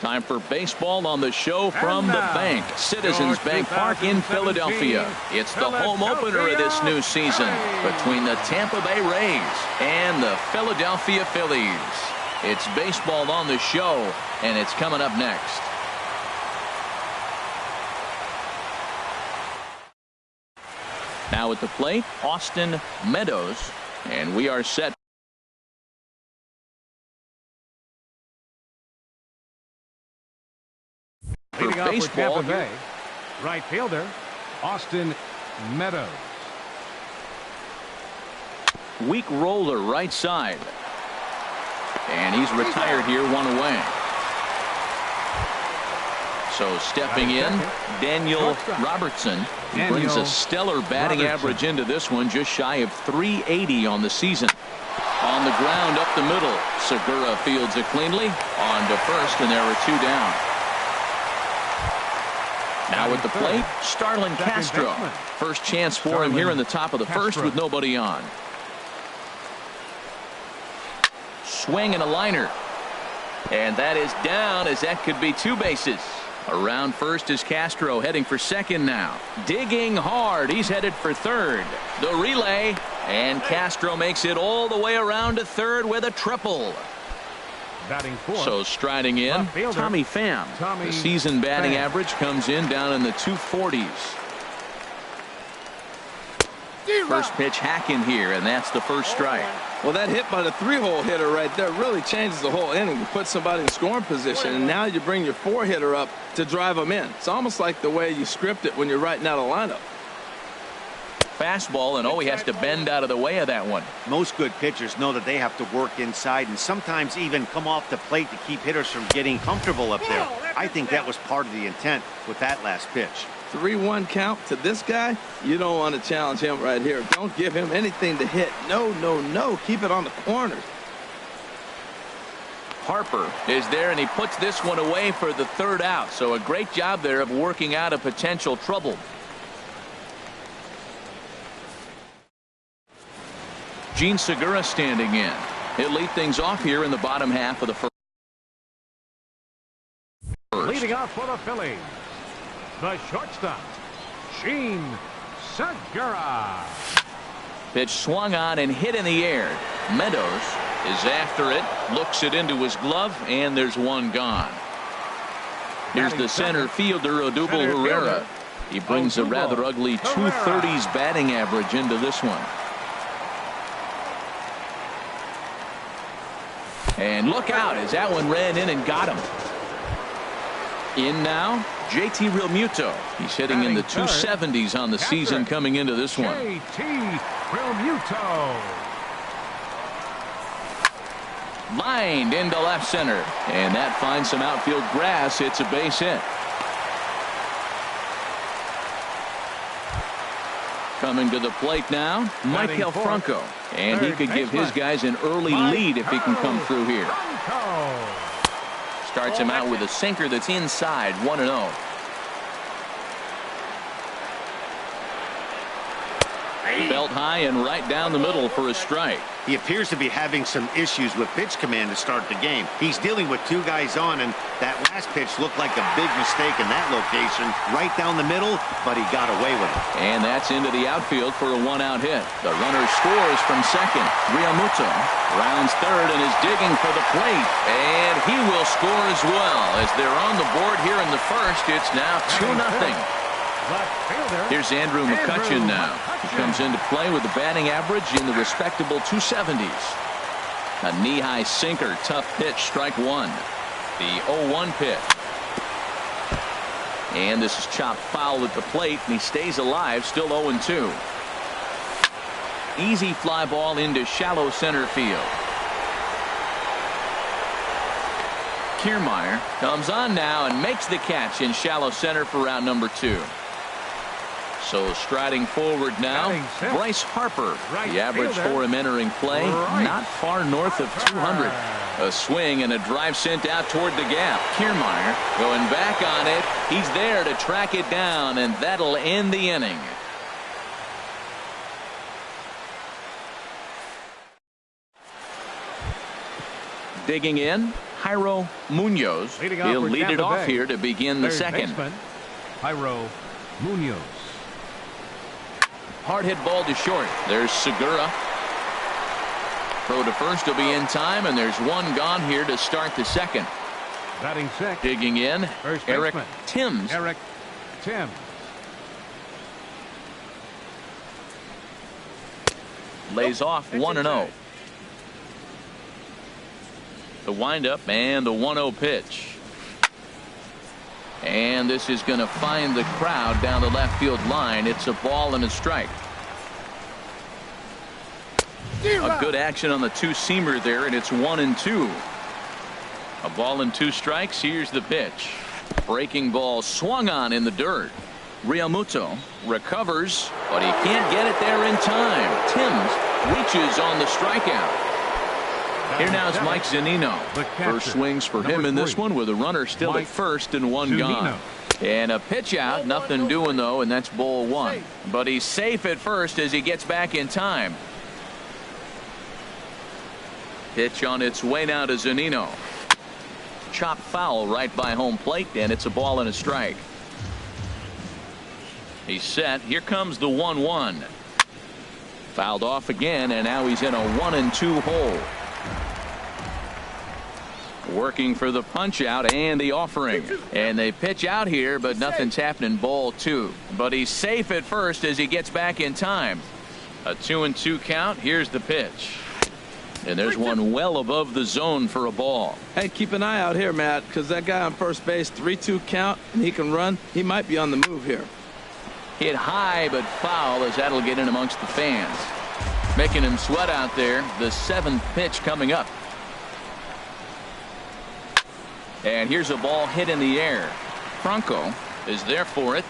Time for baseball on the show from the bank. Citizens Bank Park in Philadelphia. It's the home opener of this new season between the Tampa Bay Rays and the Philadelphia Phillies. It's baseball on the show, and it's coming up next. Now at the plate, Austin Meadows, and we are set. Leading off for Tampa Bay, right fielder Austin Meadows. Weak roller right side, and he's retired here, one away. So stepping in, Daniel Robertson. He brings a stellar batting average into this one, just shy of 380 on the season. On the ground up the middle, Segura fields it cleanly on to first, and there are two down. Now at the plate, Starlin Castro. First chance for him here in the top of the first with nobody on. Swing and a liner. And that is down, as that could be two bases. Around first is Castro, heading for second now. Digging hard. He's headed for third. The relay. And Castro makes it all the way around to third with a triple. So striding in, Tommy Pham. The season batting average comes in down in the 240s. First pitch hacking here, and that's the first strike. Well, that hit by the three-hole hitter right there really changes the whole inning. You put somebody in scoring position, and now you bring your four-hitter up to drive them in. It's almost like the way you script it when you're writing out a lineup. Fastball, and he has to bend out of the way of that one. Most good pitchers know that they have to work inside and sometimes even come off the plate to keep hitters from getting comfortable up there. I think that was part of the intent with that last pitch. 3-1 count to this guy. You don't want to challenge him right here. Don't give him anything to hit. No, no, no. Keep it on the corners. Harper is there, and he puts this one away for the third out. So a great job there of working out a potential trouble. Gene Segura standing in. He'll lead things off here in the bottom half of the first. Leading off for the Phillies, the shortstop, Gene Segura. Pitch swung on and hit in the air. Meadows is after it, looks it into his glove, and there's one gone. Here's the center fielder, Odubel Herrera. He brings a rather ugly 230s batting average into this one. And look out as that one ran in and got him. In now, JT Realmuto. He's hitting in the 270s on the season coming into this one. JT Realmuto. Lined into left center. And that finds some outfield grass. It's a base hit. Coming to the plate now, Michael Franco. And he could give his guys an early lead if he can come through here. Starts him out with a sinker that's inside, 1-0. Belt high and right down the middle for a strike. He appears to be having some issues with pitch command to start the game. He's dealing with two guys on, and that last pitch looked like a big mistake in that location, right down the middle, but he got away with it. And that's into the outfield for a one-out hit. The runner scores from second. Realmuto rounds third and is digging for the plate, and he will score as well. As they're on the board here in the first, it's now 2-0. Here's Andrew McCutchen now. He comes into play with a batting average in the respectable 270s. A knee-high sinker, tough pitch, strike one. The 0-1 pitch. And this is chopped foul at the plate, and he stays alive, still 0-2. Easy fly ball into shallow center field. Kiermaier comes on now and makes the catch in shallow center for out number 2. So striding forward now, Bryce Harper. The average for him entering play, not far north of 200. A swing and a drive sent out toward the gap. Kiermaier going back on it. He's there to track it down, and that'll end the inning. Digging in, Jairo Munoz. He'll lead it off here to begin the second. Jairo Munoz. Hard hit ball to short. There's Segura. Throw to first will be in time, and there's one gone here to start the second. Batting sixth. Digging in, Eric Timms. Eric Timms. Lays off 1-0. The windup and the 1-0 pitch. And this is going to find the crowd down the left field line. It's a ball and a strike. A good action on the two-seamer there, and it's 1-2. A ball and 2 strikes. Here's the pitch. Breaking ball swung on in the dirt. Realmuto recovers, but he can't get it there in time. Timms reaches on the strikeout. Here now is Mike Zunino. First swings for him in this one with a runner still at first and one gone. And a pitch out, nothing doing though, and that's ball 1. But he's safe at first as he gets back in time. Pitch on its way now to Zunino. Chop foul right by home plate, and it's a ball and a strike. He's set. Here comes the 1-1. Fouled off again, and now he's in a 1-2 hole. Working for the punch out and the offering. And they pitch out here, but nothing's happening. Ball 2. But he's safe at first as he gets back in time. A 2-2 count. Here's the pitch. And there's one well above the zone for a ball. Hey, keep an eye out here, Matt, because that guy on first base, 3-2 count, and he can run. He might be on the move here. Hit high but foul, as that'll get in amongst the fans. Making him sweat out there. The 7th pitch coming up. And here's a ball hit in the air. Franco is there for it.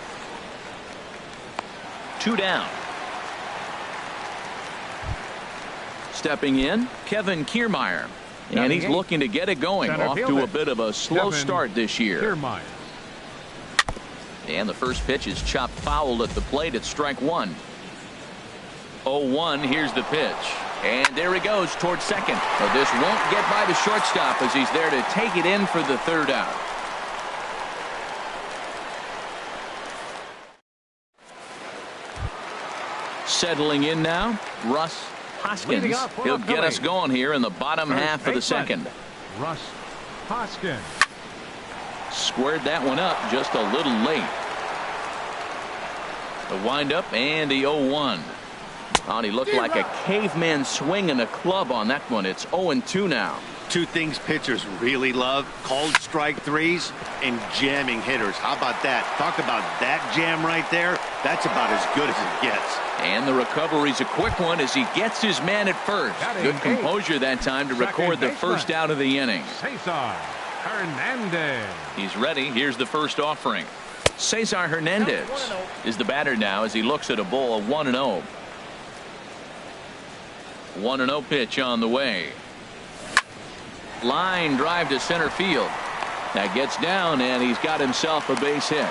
2 down. Stepping in, Kevin Kiermaier. And he's looking to get it going. Off to a bit of a slow start this year. And the first pitch is chopped foul at the plate at strike 1. 0-1. Here's the pitch. And there he goes towards second. But this won't get by the shortstop as he's there to take it in for the 3rd out. Settling in now, Russ Hoskins. He'll get us going here in the bottom half of the second. Russ Hoskins. Squared that one up just a little late. The windup and the 0-1. Oh, he looked like a caveman swinging a club on that one. It's 0-2 now. 2 things pitchers really love: called strike threes and jamming hitters. How about that? Talk about that jam right there. That's about as good as it gets. And the recovery's a quick one as he gets his man at first. Good composure that time to record the first out of the inning. Cesar Hernandez. He's ready. Here's the first offering. Cesar Hernandez is the batter now as he looks at a ball 1-0. 1-0 pitch on the way. Line drive to center field. That gets down, and he's got himself a base hit.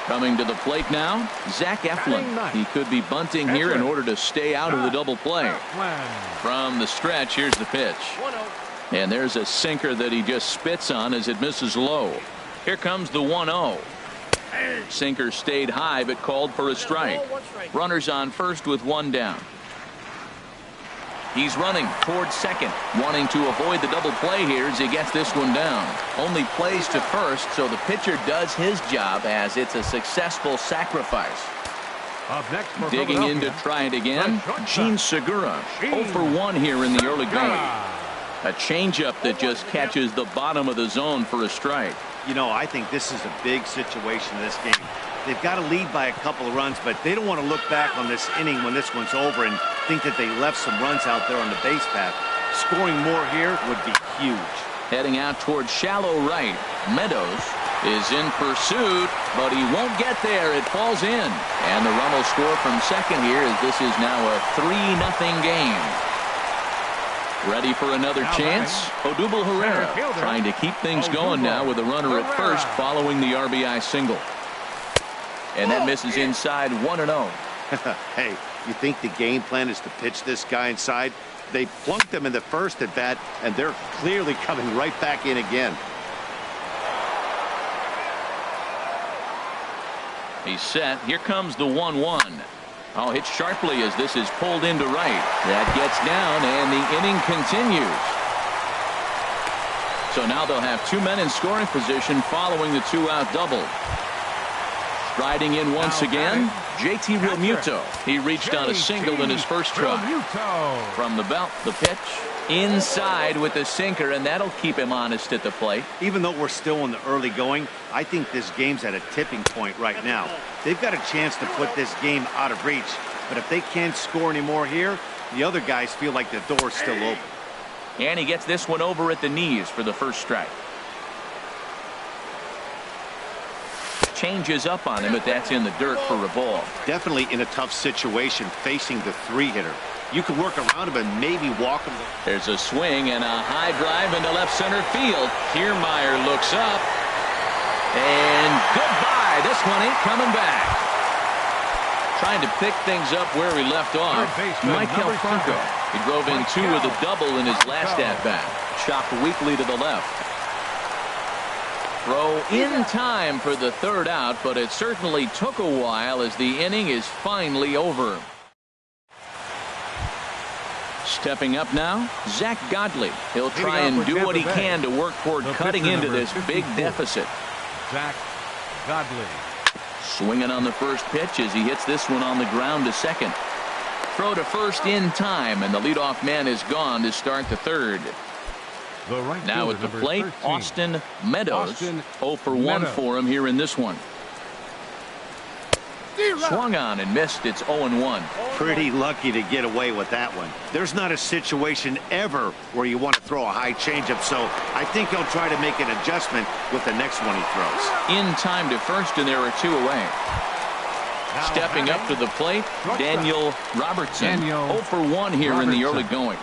Coming to the plate now, Zach Eflin. He could be bunting here in order to stay out of the double play. From the stretch, here's the pitch. And there's a sinker that he just spits on as it misses low. Here comes the 1-0. Sinker stayed high but called for a strike. Runners on first with 1 down. He's running towards second, wanting to avoid the double play here as he gets this one down. Only plays to first, so the pitcher does his job as it's a successful sacrifice. Up next for digging in to try it again, Gene Segura. 0 for 1 here in the early going. A changeup that just catches the bottom of the zone for a strike. You know, I think this is a big situation in this game. They've got to lead by a couple of runs, but they don't want to look back on this inning when this one's over and think that they left some runs out there on the base path. Scoring more here would be huge. Heading out towards shallow right. Meadows is in pursuit, but he won't get there. It falls in. And the run will score from second here as this is now a 3-0 game. Ready for another chance. Odubel Herrera trying to keep things going now with a runner at first following the RBI single. And that misses inside 1-0. Hey, you think the game plan is to pitch this guy inside? They plunked them in the first at bat, and they're clearly coming right back in again. He's set. Here comes the 1-1. Oh, hit sharply as this is pulled into right. That gets down, and the inning continues. So now they'll have 2 men in scoring position following the 2-out double. Striding in once again, JT Realmuto. He reached on a single in his first try. From the belt, the pitch inside with the sinker, and that'll keep him honest at the plate. Even though we're still in the early going, I think this game's at a tipping point right now. They've got a chance to put this game out of reach, but if they can't score anymore here, the other guys feel like the door's still open. And he gets this one over at the knees for the first strike. Changes up on him, but that's in the dirt for a ball. Definitely in a tough situation facing the 3-hitter. You can work around him and maybe walk him. There's a swing and a high drive into left center field. Kiermaier looks up. And goodbye. This one ain't coming back. Trying to pick things up where he left off. Michael Franco. He drove in 2 with a double in his last at-bat. Chopped weakly to the left. Throw in time for the 3rd out, but it certainly took a while as the inning is finally over. Stepping up now, Zach Godley. He'll try and do what he can to work toward cutting into this big deficit. Zach Godley. Swinging on the first pitch as he hits this one on the ground to second. Throw to first in time, and the leadoff man is gone to start the 3rd. Now at the plate, 13. Austin Meadows. 0 for 1 for him here in this one. Swung on and missed. It's 0-1. Pretty lucky to get away with that one. There's not a situation ever where you want to throw a high changeup, so I think he'll try to make an adjustment with the next one he throws. In time to first, and there are 2 away. Stepping up to the plate, Daniel Robertson. 0 for 1 here in the early going.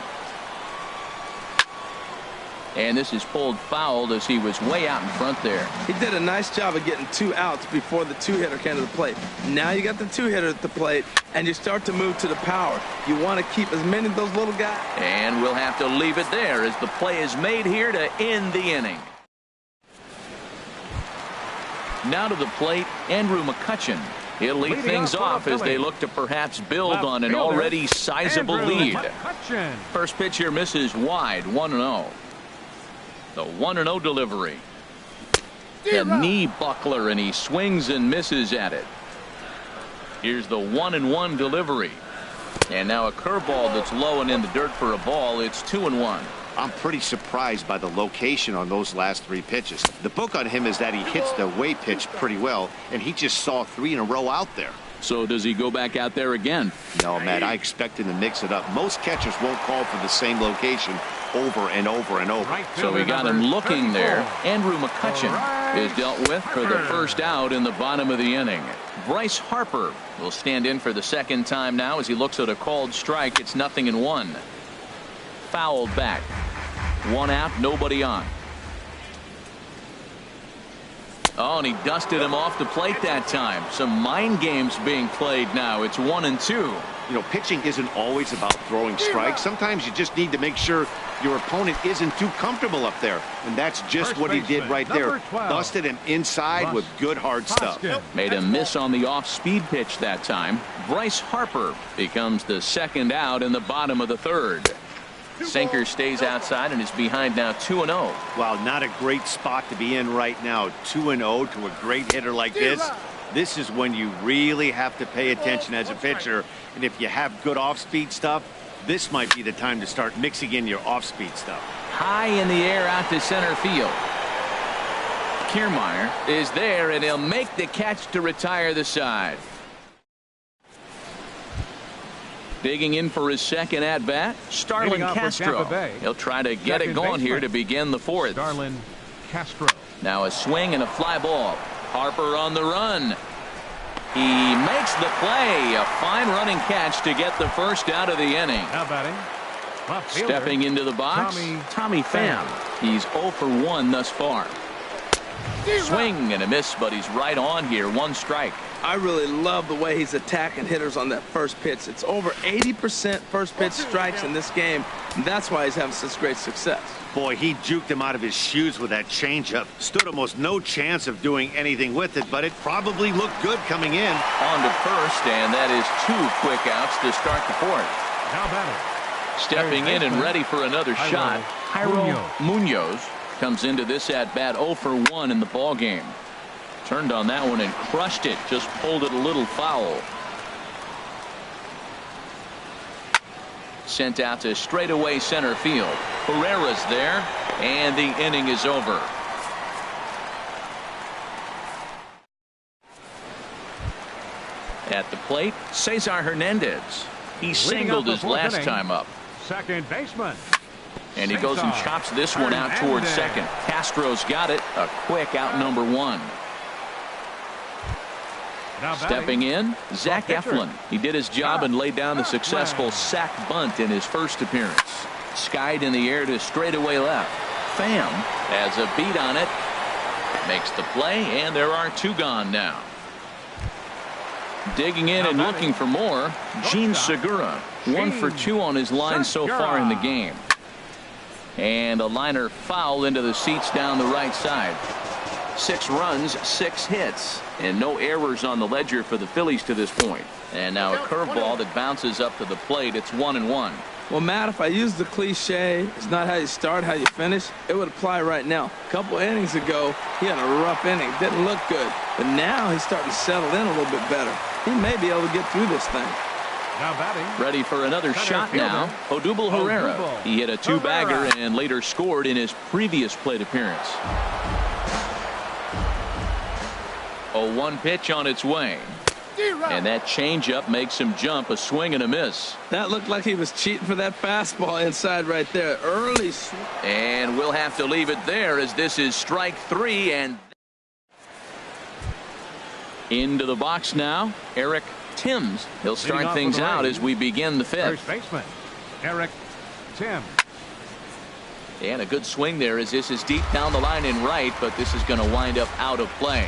And this is pulled fouled as he was way out in front there. He did a nice job of getting 2 outs before the 2-hitter came to the plate. Now you got the 2-hitter at the plate, and you start to move to the power. You want to keep as many of those little guys. And we'll have to leave it there as the play is made here to end the inning. Now to the plate, Andrew McCutchen. He'll lead things off as they look to perhaps build on an already sizable lead. First pitch here misses wide, 1-0. The 1-0 delivery. The knee buckler, and he swings and misses at it. Here's the 1-1 delivery. And now a curveball that's low and in the dirt for a ball. It's 2-1. I'm pretty surprised by the location on those last 3 pitches. The book on him is that he hits the way pitch pretty well, and he just saw 3 in a row out there. So does he go back out there again? No, Matt, I expect him to mix it up. Most catchers won't call for the same location over and over and over. So we got him looking there. Andrew McCutchen is dealt with for the first out in the bottom of the inning. Bryce Harper will stand in for the 2nd time now as he looks at a called strike. It's 0-1. Fouled back. 1 out, nobody on. Oh, and he dusted him off the plate that time. Some mind games being played now. It's 1-2. You know, pitching isn't always about throwing strikes. Sometimes you just need to make sure your opponent isn't too comfortable up there. And that's just what he did right there. Busted him inside with good hard stuff. Made him miss on the off-speed pitch that time. Bryce Harper becomes the 2nd out in the bottom of the 3rd. Sinker stays outside and is behind now 2-0. Wow, not a great spot to be in right now. 2-0 to a great hitter like this. This is when you really have to pay attention as a pitcher. And if you have good off-speed stuff, this might be the time to start mixing in your off-speed stuff. High in the air out to center field. Kiermaier is there, and he'll make the catch to retire the side. Digging in for his 2nd at-bat, Starlin Castro. He'll try to get it going here to begin the 4th. Starlin Castro. Now a swing and a fly ball. Harper on the run. He makes the play. A fine running catch to get the 1st out of the inning. Now batting. Stepping into the box, Tommy Pham. He's 0 for 1 thus far. Swing and a miss, but he's right on here. One strike. I really love the way he's attacking hitters on that first pitch. It's over 80% first pitch strikes in this game, and that's why he's having such great success. Boy, he juked him out of his shoes with that changeup. Stood almost no chance of doing anything with it, but it probably looked good coming in. On to first, and that is 2 quick outs to start the fourth. Now batter. Stepping in and ready for another shot, Jairo Munoz comes into this at-bat 0 for 1 in the ball game. Turned on that one and crushed it. Just pulled it a little foul. Sent out to straightaway center field. Herrera's there, and the inning is over. At the plate, Cesar Hernandez. He singled his last time up. Second baseman. And he goes and chops this one out towards second. Castro's got it. A quick out number 1. Stepping in, Zach Eflin. He did his job and laid down the successful sac bunt in his first appearance. Skied in the air to straightaway left. Pham has a beat on it. Makes the play, and there are 2 gone now. Digging in and looking for more, Gene Segura. 1 for 2 on his line so far in the game. And a liner foul into the seats down the right side. 6 runs, 6 hits, and no errors on the ledger for the Phillies to this point. And now a curveball that bounces up to the plate. It's 1-1. Well, Matt, if I use the cliche, it's not how you start, how you finish, it would apply right now. A couple innings ago, he had a rough inning. Didn't look good. But now he's starting to settle in a little bit better. He may be able to get through this thing. Now batting. Ready for another shot now. Odubel Herrera. He hit a 2-bagger and later scored in his previous plate appearance. 0-1 pitch on its way. And that changeup makes him jump. A swing and a miss. That looked like he was cheating for that fastball inside right there. Early. And we'll have to leave it there as this is strike 3. And into the box now, Eric Timms. He'll start things out as we begin the 5th. First baseman, Eric Timms. And a good swing there as this is deep down the line in right, but this is going to wind up out of play.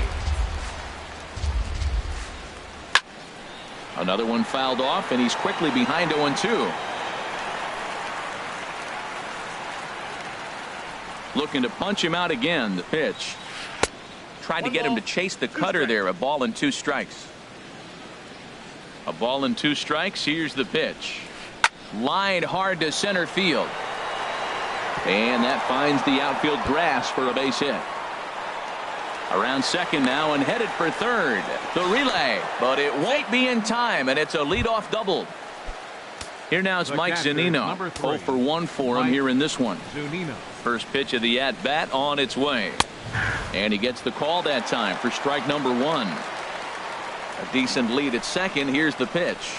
Another one fouled off, and he's quickly behind 0-2. Looking to punch him out again. The pitch. Tried to get him to chase the cutter there. A ball and 2 strikes. A ball and 2 strikes. Here's the pitch. Lined hard to center field. And that finds the outfield grass for a base hit. Around second now and headed for third. The relay, but it won't be in time, and it's a leadoff double. Here now is Mike Zunino. 0 for 1 for him here in this one. First pitch of the at-bat on its way. And he gets the call that time for strike number 1. A decent lead at second. Here's the pitch.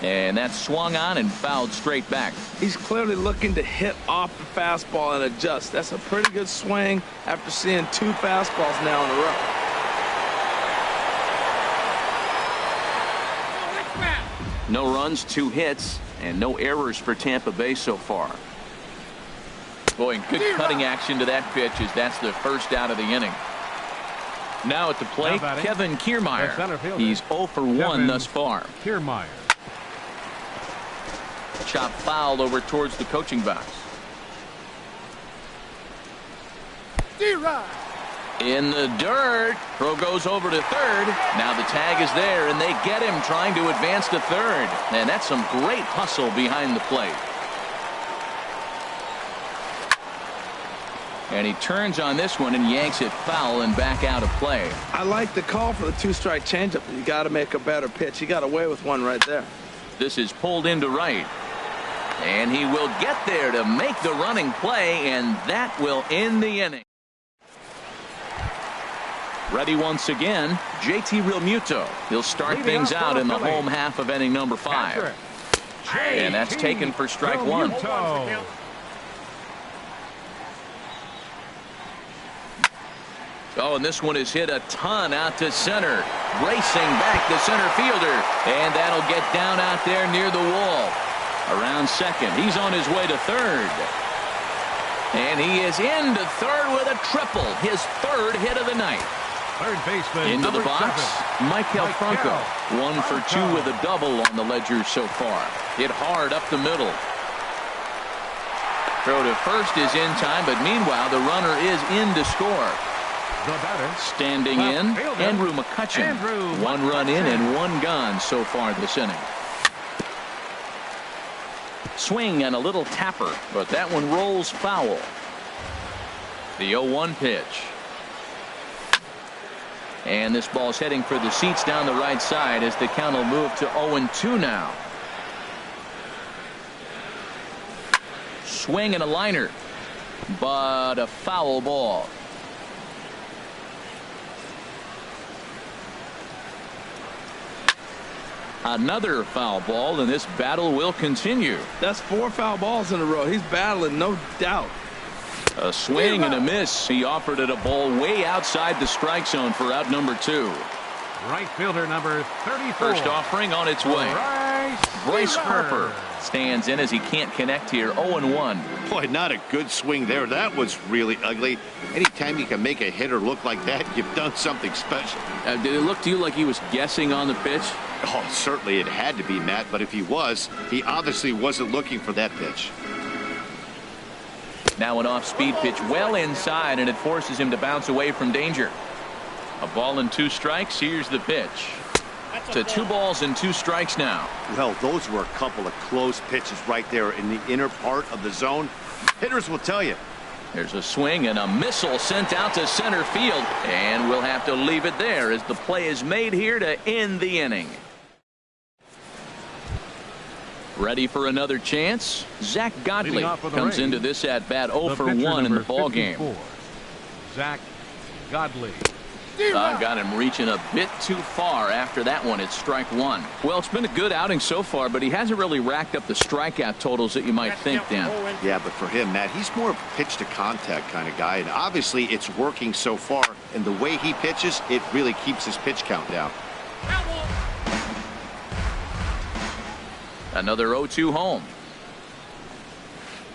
And that's swung on and fouled straight back. He's clearly looking to hit off the fastball and adjust. That's a pretty good swing after seeing 2 fastballs now in a row. No runs, 2 hits, and no errors for Tampa Bay so far. Boy, good cutting action to that pitch as that's the first out of the inning. Now at the plate, Kevin Kiermaier. He's 0 for 1 thus far. Kiermaier. Chop foul over towards the coaching box. In the dirt. Throw goes over to third. Now the tag is there, and they get him trying to advance to third. And that's some great hustle behind the plate. And he turns on this one and yanks it foul and back out of play. I like the call for the 2-strike changeup. You got to make a better pitch. He got away with one right there. This is pulled into right. And he will get there to make the running play, and that will end the inning. Ready once again, JT Realmuto. He'll start things out in the home half of inning number 5. And that's taken for strike 1. Oh, and this one is hit a ton out to center. Racing back the center fielder. And that'll get down out there near the wall. Around second. He's on his way to third. And he is into third with a triple. His third hit of the night. Third baseman. Into the box, 7. Maikel Franco. 1 for 2 with a double on the ledger so far. Hit hard up the middle. Throw to first is in time, but meanwhile the runner is in to score. The batter. Standing in, Andrew McCutchen. 1 run in and 1 gone so far this inning. Swing and a little tapper, but that one rolls foul. The 0-1 pitch. And this ball's heading for the seats down the right side as the count will move to 0-2 now. Swing and a liner, but a foul ball. Another foul ball, and this battle will continue. That's 4 foul balls in a row. He's battling, no doubt. A swing and a miss. He offered it a ball way outside the strike zone for out number 2. Right fielder number 34. First offering on its way. Bryce Harper stands in as he can't connect here. 0-1. Boy, not a good swing there. That was really ugly. Anytime you can make a hitter look like that, you've done something special. Did it look to you like he was guessing on the pitch? Oh, certainly it had to be, Matt, but if he was, he obviously wasn't looking for that pitch. Now an off-speed pitch well inside, and it forces him to bounce away from danger. A ball and 2 strikes. Here's the pitch. To 2 balls and 2 strikes now. Well, those were a couple of close pitches right there in the inner part of the zone. Hitters will tell you. There's a swing and a missile sent out to center field, and we'll have to leave it there as the play is made here to end the inning. Ready for another chance? Zach Godley comes into this at bat 0 for 1 in the ball game. Zach Godley. Got him reaching a bit too far after that one. It's strike 1. Well, it's been a good outing so far, but he hasn't really racked up the strikeout totals that you might think, Dan. Yeah, but for him, Matt, he's more of a pitch to contact kind of guy, and obviously it's working so far, and the way he pitches, it really keeps his pitch count down. Another 0-2 home.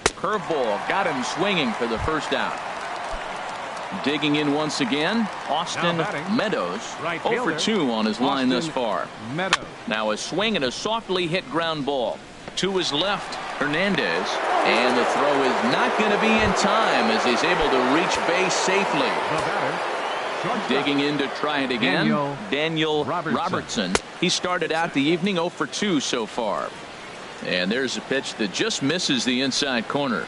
Curveball got him swinging for the first out. Digging in once again, Austin Meadows. 0 for 2 on his line thus far. Now a swing and a softly hit ground ball. To his left, Hernandez. And the throw is not going to be in time as he's able to reach base safely. Digging in to try it again, Daniel Robertson. He started out the evening 0 for 2 so far. And there's a pitch that just misses the inside corner.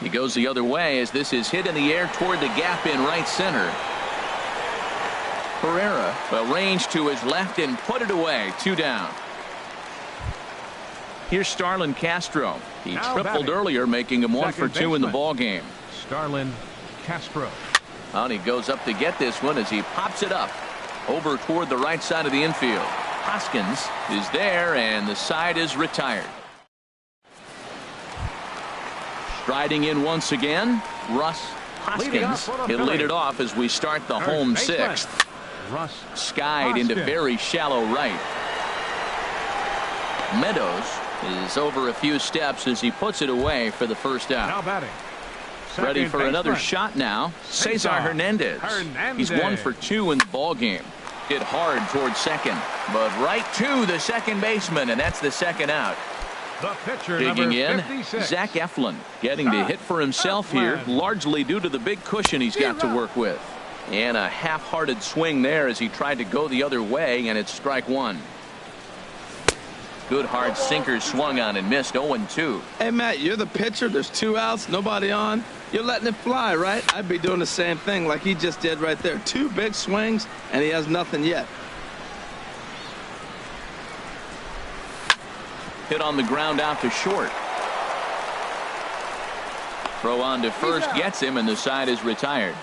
He goes the other way as this is hit in the air toward the gap in right center. Pereira arranged to his left and put it away. 2 down. Here's Starlin Castro. He tripled earlier, making him 1 for 2 in the ball game. Starlin Castro. And he goes up to get this one as he pops it up over toward the right side of the infield. Hoskins is there, and the side is retired. Striding in once again, Russ Hoskins. He'll lead it off as we start the home 6th. Skied into very shallow right. Meadows is over a few steps as he puts it away for the first out. Now batting. Ready for another shot now. Cesar Hernandez. He's 1 for 2 in the ball game. Hit hard towards second, but right to the second baseman, and that's the second out. The pitcher, digging in, 56. Zach Eflin getting to hit for himself here, largely due to the big cushion he's got to work with. And a half-hearted swing there as he tried to go the other way, and it's strike 1. Good hard sinker swung on and missed. 0-2. Hey, Matt, you're the pitcher. There's 2 outs, nobody on. You're letting it fly, right? I'd be doing the same thing like he just did right there. 2 big swings, and he has nothing yet. Hit on the ground out to short. Throw on to first gets him, and the side is retired.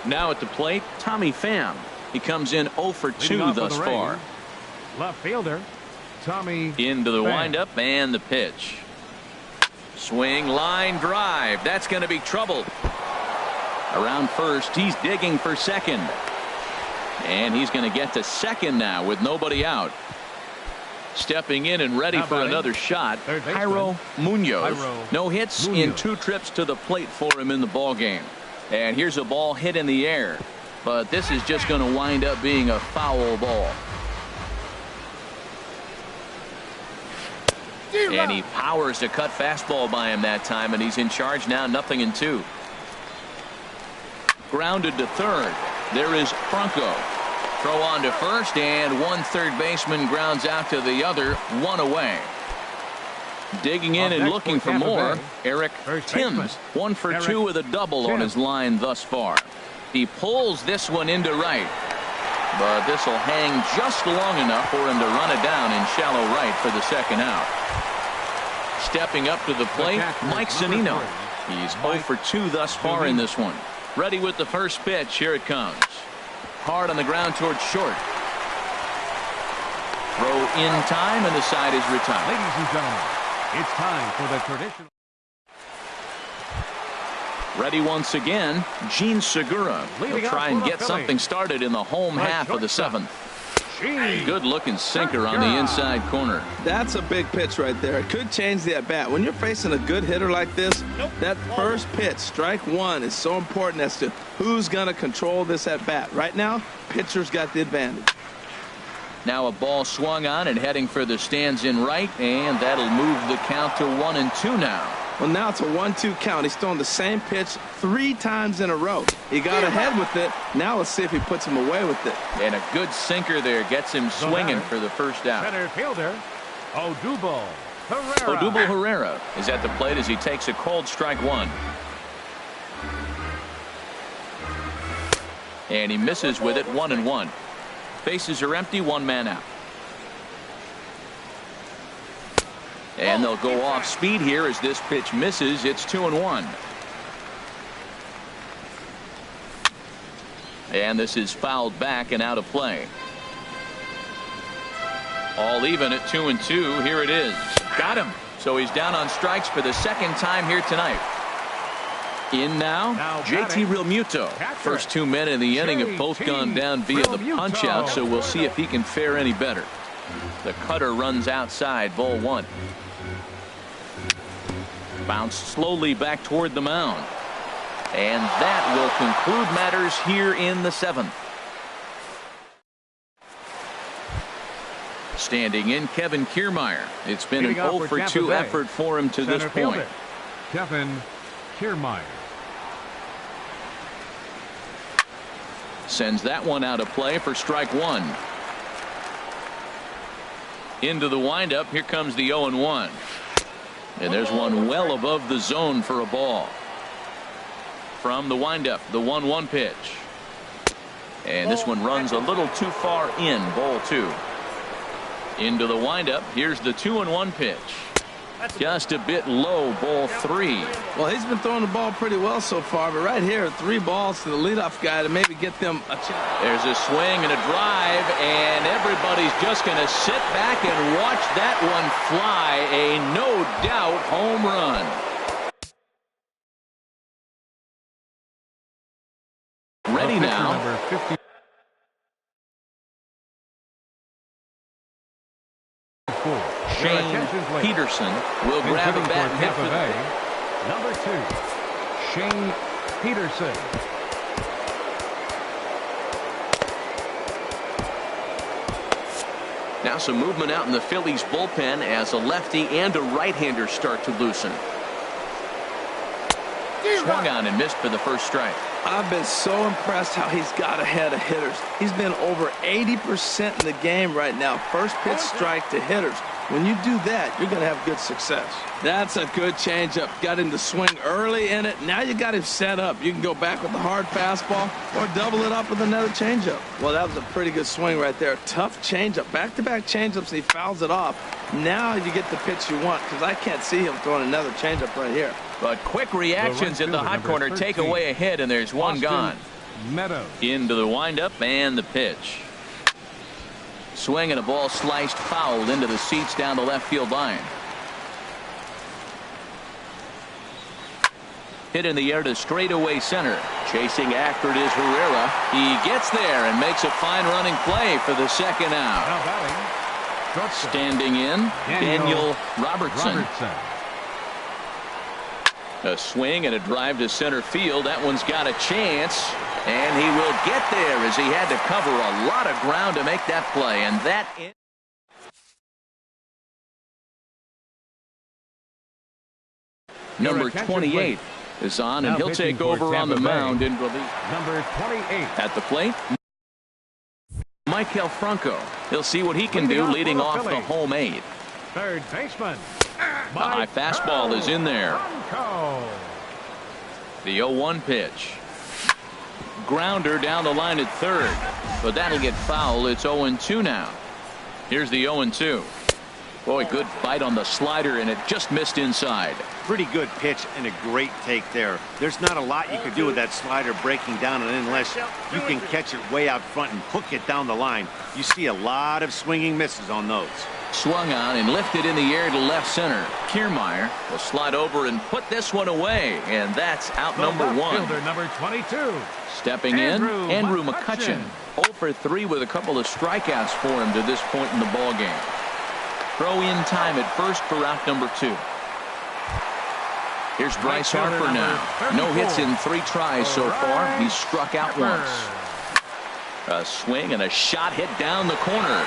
Now at the plate, Tommy Pham. He comes in 0 for 2 thus far. Left fielder, Tommy into the Pham. windup and the pitch. Swing, line drive. That's going to be trouble. Around first, he's digging for second. And he's going to get to second now with nobody out. Stepping in and ready for another shot, Jairo Munoz. No hits in 2 trips to the plate for him in the ball game. And here's a ball hit in the air, but this is just going to wind up being a foul ball. And he powers a cut fastball by him that time, and he's in charge now, 0-2. Grounded to third. There is Franco. Throw on to first, and one third baseman grounds out to the other, 1 away. Digging in and looking for more, Eric Timms, 1 for 2 with a double on his line thus far. He pulls this one into right, but this will hang just long enough for him to run it down in shallow right for the second out. Stepping up to the plate, Mike Zunino. He's 0 for 2 thus far in this one. Ready with the first pitch. Here it comes. Hard on the ground towards short. Throw in time, and the side is retired. Ladies and gentlemen, it's time for the traditional. Ready once again, Gene Segura. He'll try and get something started in the home half of the 7th. Good looking sinker on the inside corner. That's a big pitch right there. It could change the at bat. When you're facing a good hitter like this, that first pitch, strike 1, is so important as to who's going to control this at bat. Right now, pitcher's got the advantage. Now a ball swung on and heading for the stands in right, and that'll move the count to 1-2 now. Well, now it's a 1-2 count. He's thrown the same pitch 3 times in a row. He got ahead with it. Now let's see if he puts him away with it. And a good sinker there gets him swinging for the first out. Center fielder, Odubel Herrera. Odubel Herrera is at the plate as he takes a cold strike 1. And he misses with it, 1-1. Bases are empty, 1 man out. And they'll go off speed here as this pitch misses. It's 2-1. And this is fouled back and out of play. All even at 2-2. Here it is. Got him. So he's down on strikes for the second time here tonight. In now JT Realmuto. First 2 men in the inning have both gone down via the punch out, so we'll see if he can fare any better. The cutter runs outside, ball 1. Bounce slowly back toward the mound. And that will conclude matters here in the 7th. Standing in, Kevin Kiermaier. It's been an 0 for 2 effort for him to this point. Kevin Kiermaier. Sends that one out of play for strike 1. Into the windup. Here comes the 0-1. And there's one well above the zone for a ball. From the windup, the 1-1 pitch. And this one runs a little too far in, ball 2. Into the windup. Here's the 2-1 pitch. Just a bit low, ball 3. Well, he's been throwing the ball pretty well so far, but right here, 3 balls to the leadoff guy to maybe get them a chance. There's a swing and a drive, and everybody's just going to sit back and watch that one fly. A no-doubt home run. Ready now. Number 50. Shane Peterson will grab a bat and hit for number 2, Shane Peterson. Now some movement out in the Phillies bullpen as a lefty and a right-hander start to loosen. Swung on and missed for the first strike. I've been so impressed how he's got ahead of hitters. He's been over 80% in the game right now. First pitch strike to hitters. When you do that, you're going to have good success. That's a good changeup. Got him to swing early in it. Now you got him set up. You can go back with the hard fastball or double it up with another changeup. Well, that was a pretty good swing right there. Tough changeup. Back-to-back changeups, and he fouls it off. Now you get the pitch you want, because I can't see him throwing another changeup right here. But quick reactions at the hot corner take away a hit, and there's one gone. Into the windup and the pitch. Swing and a ball sliced fouled into the seats down the left field line. Hit in the air to straightaway center. Chasing after it is Herrera. He gets there and makes a fine running play for the second out. Now batting, shortstop. Standing in, Daniel Robertson. A swing and a drive to center field. That one's got a chance, and he will get there as he had to cover a lot of ground to make that play. And that number 28 is on, and he'll take over on the mound in relief. Number 28 at the plate, Maikel Franco. He'll see what he can do leading off the home eighth. Third baseman. The high fastball is in there. The 0-1 pitch. Grounder down the line at third, but that'll get foul. It's 0-2 now. Here's the 0-2. Boy, good bite on the slider, and it just missed inside. Pretty good pitch and a great take there. There's not a lot you can do with that slider breaking down, and unless you can catch it way out front and hook it down the line, you see a lot of swinging misses on those. Swung on and lifted in the air to left center. Kiermaier will slide over and put this one away, and that's out number one. Fielder number 22. Stepping in, Andrew McCutchen. 0 for 3 with a couple of strikeouts for him to this point in the ball game. Throw in time at first for out number 2. Here's Bryce Harper now. No hits in 3 tries so far. He's struck out once. A swing and a shot hit down the corner.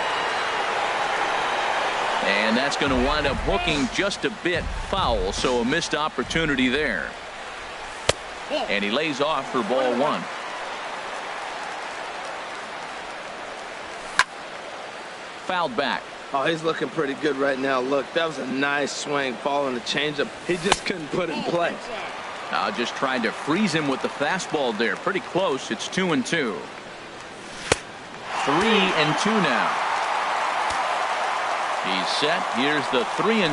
And that's going to wind up hooking just a bit foul, so a missed opportunity there. And he lays off for ball 1. Fouled back. Oh, he's looking pretty good right now. Look, that was a nice swing, following the changeup. He just couldn't put it in play. Just trying to freeze him with the fastball there. Pretty close. It's 2-2. 3-2 now. He's set. Here's the 3-2.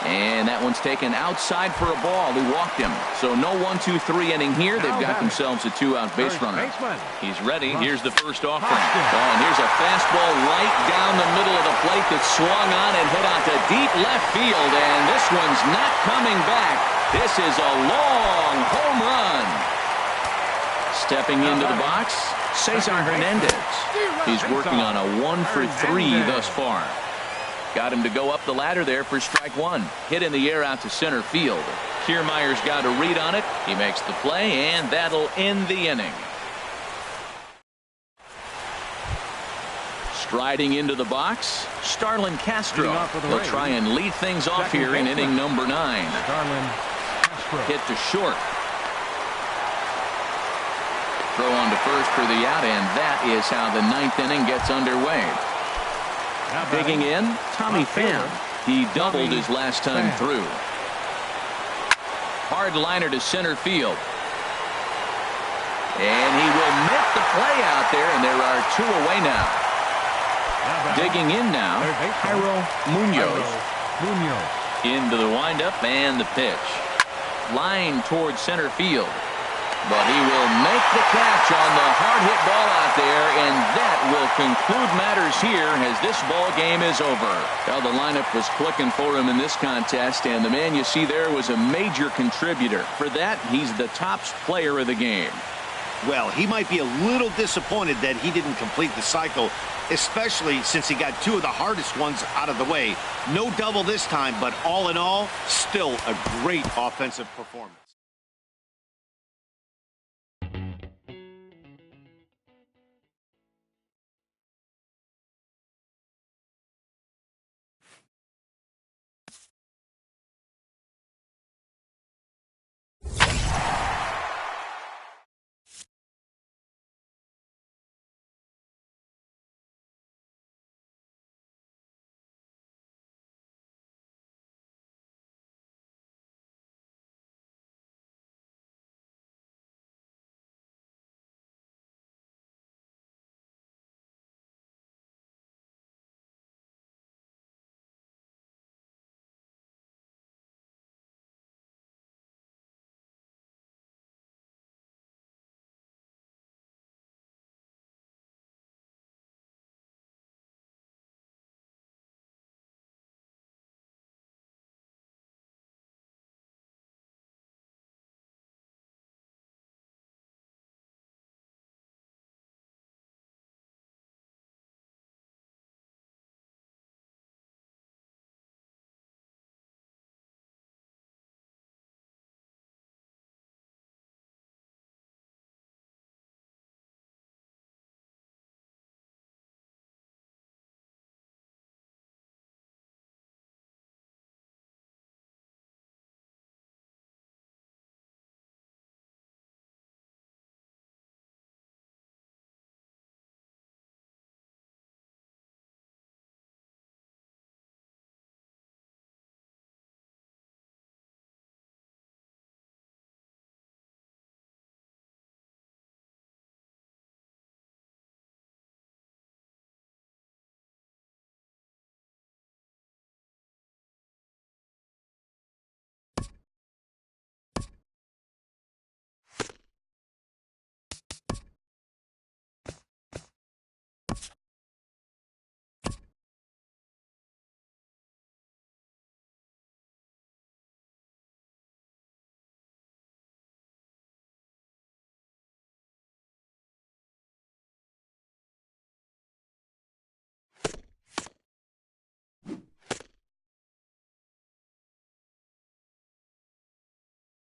And that one's taken outside for a ball. He walked him. So no 1-2-3 inning here. They've got themselves a 2-out base runner. He's ready. Here's the first offering. Oh, and here's a fastball right down the middle of the plate that swung on and hit onto deep left field. And this one's not coming back. This is a long home run. Stepping into the box, Cesar Hernandez. He's working on a 1 for 3 thus far. Got him to go up the ladder there for strike 1. Hit in the air out to center field. Kiermaier's got a read on it. He makes the play, and that'll end the inning. Striding into the box, Starlin Castro. He'll try and lead things off here in inning number 9. Hit to short. Throw on to first for the out, and that is how the 9th inning gets underway. Digging in, Tommy Pham. He doubled his last time through. Hard liner to center field. And he will make the play out there, and there are 2 away now. Digging in now, Jairo Munoz. Into the windup and the pitch. Line towards center field. But he will make the catch on the hard hit ball out there, and that will conclude matters here as this ball game is over. Well, the lineup was clicking for him in this contest, and the man you see there was a major contributor. For that, he's the top player of the game. Well, he might be a little disappointed that he didn't complete the cycle, especially since he got 2 of the hardest ones out of the way. No double this time, but all in all, still a great offensive performance.